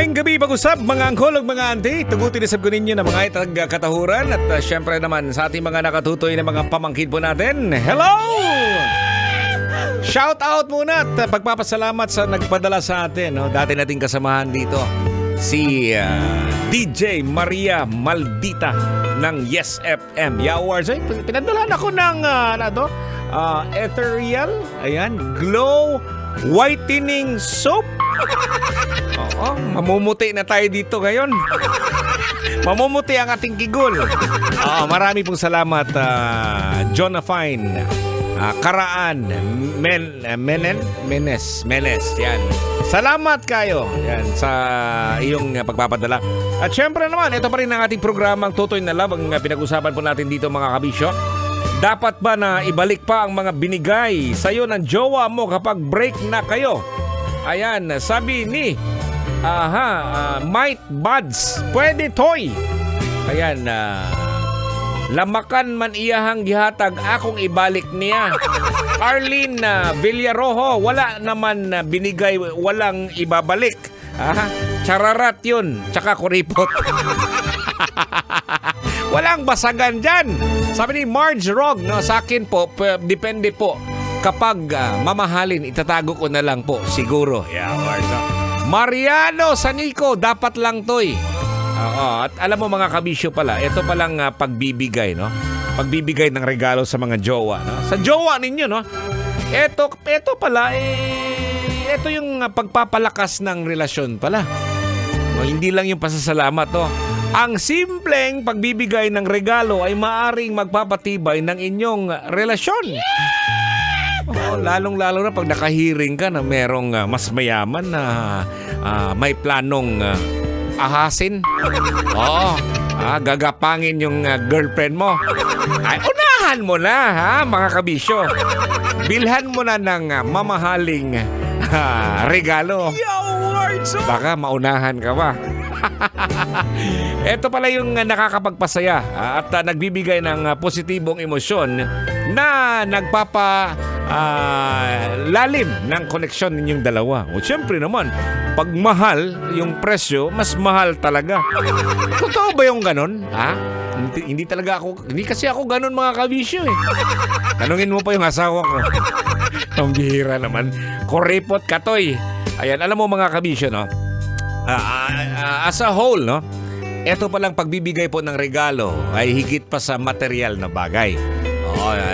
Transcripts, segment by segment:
Maayong gabi, pag-usap mga angkol ug mga auntie. Tugutin isab ko ninyo na mga itag katahuran. At syempre naman sa ating mga nakatutoy na mga pamangkin po natin. Hello! Shout out muna at pagpapasalamat sa nagpadala sa atin. No? Dati nating kasamahan dito. Si DJ Maria Maldita ng Yes FM. Awards. Ay, pinadalan ako ng Ethereal. Ayan. Glow Whitening Soap. Oo, mamumuti na tayo dito ngayon. Mamumuti ang ating kigol. Marami pong salamat, Jonafine, Karaan, Menes. Yan. Salamat kayo yan, sa iyong pagpapadala. At syempre naman, ito pa rin ang ating programang Tutoy na Love. Ang pinag-usapan po natin dito mga kabisyo. Dapat ba na ibalik pa ang mga binigay sa'yo ng jowa mo kapag break na kayo? Ayan, sabi ni Might Buds, pwede toy. Ayan, lamakan man iyahang gihatag, akong ibalik niya. Arlene Villarojo, wala naman binigay, walang ibabalik. Chararat yun, tsaka kuripot. Walang basagan dyan. Sabi ni Marge Rog, no, sa akin po, depende po. Kapag mamahalin, itatago ko na lang po, siguro. Yeah, Mariano Sanico, dapat lang to'y. At alam mo mga kabisyo pala, ito palang pagbibigay, no? Pagbibigay ng regalo sa mga jowa, no? Sa jowa ninyo, no? Ito pala, ito yung pagpapalakas ng relasyon pala. No, hindi lang yung pasasalamat, no? Ang simpleng pagbibigay ng regalo ay maaring magpapatibay ng inyong relasyon. Lalong-lalo na pag nakahiring ka na merong mas mayaman na may planong ahasin. Gagapangin yung girlfriend mo. Ay, unahan mo na, mga kabisyo. Bilhan mo na ng mamahaling regalo. Baka maunahan ka pa. Ito pala yung nakakapagpasaya at nagbibigay ng positibong emosyon na lalim ng koneksyon ninyong dalawa. O siyempre naman, pag mahal yung presyo, mas mahal talaga. Totoo ba yung ganon? Hindi kasi ako ganon mga kabisyo eh. Tanungin mo pa yung asawa ko. Ang bihira naman. Kuripot katoy. Ayan, alam mo mga kabisyo, no? As a whole, no? Ito palang pagbibigay po ng regalo ay higit pa sa material na bagay.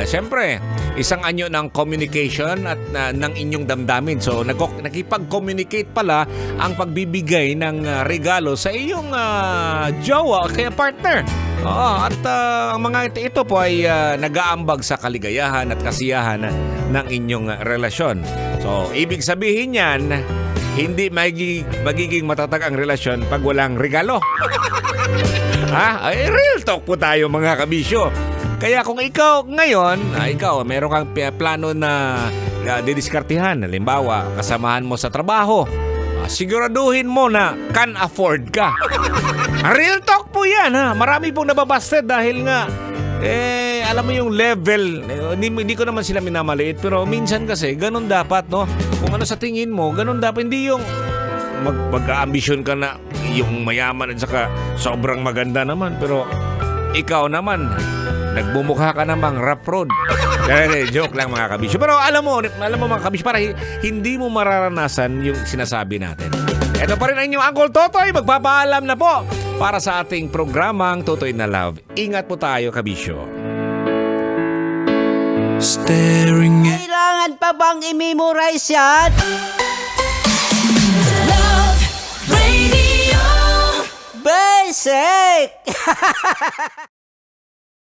Siyempre, isang anyo ng communication at ng inyong damdamin. So, nakipag-communicate pala ang pagbibigay ng regalo sa iyong jowa o kaya partner. At ang mga ito po ay nag-aambag sa kaligayahan at kasiyahan ng inyong relasyon. So, ibig sabihin yan, hindi magiging matatag ang relasyon pag walang regalo. Real talk po tayo mga kabisyo. Kaya kung ikaw ngayon, meron kang plano na didiskartihan, halimbawa, kasamahan mo sa trabaho, siguraduhin mo na can afford ka. Real talk po yan, Marami pong nababasted dahil nga, alam mo yung level, hindi ko naman sila minamaliit, pero minsan kasi, ganun dapat, no? Kung ano sa tingin mo, ganun dapat, hindi yung mag-ambisyon ka na yung mayaman at saka sobrang maganda naman, pero ikaw naman, nagbumukha ka namang rough road. Joke lang mga kabisyo. Pero alam mo mga kabisyo, para hindi mo mararanasan yung sinasabi natin. Ito pa rin ang inyong Uncle Totoy. Magpapaalam na po para sa ating programang Tutoy na Love. Ingat po tayo kabisyo. Kailangan pa bang i-memorize yan? Love Radio Basic!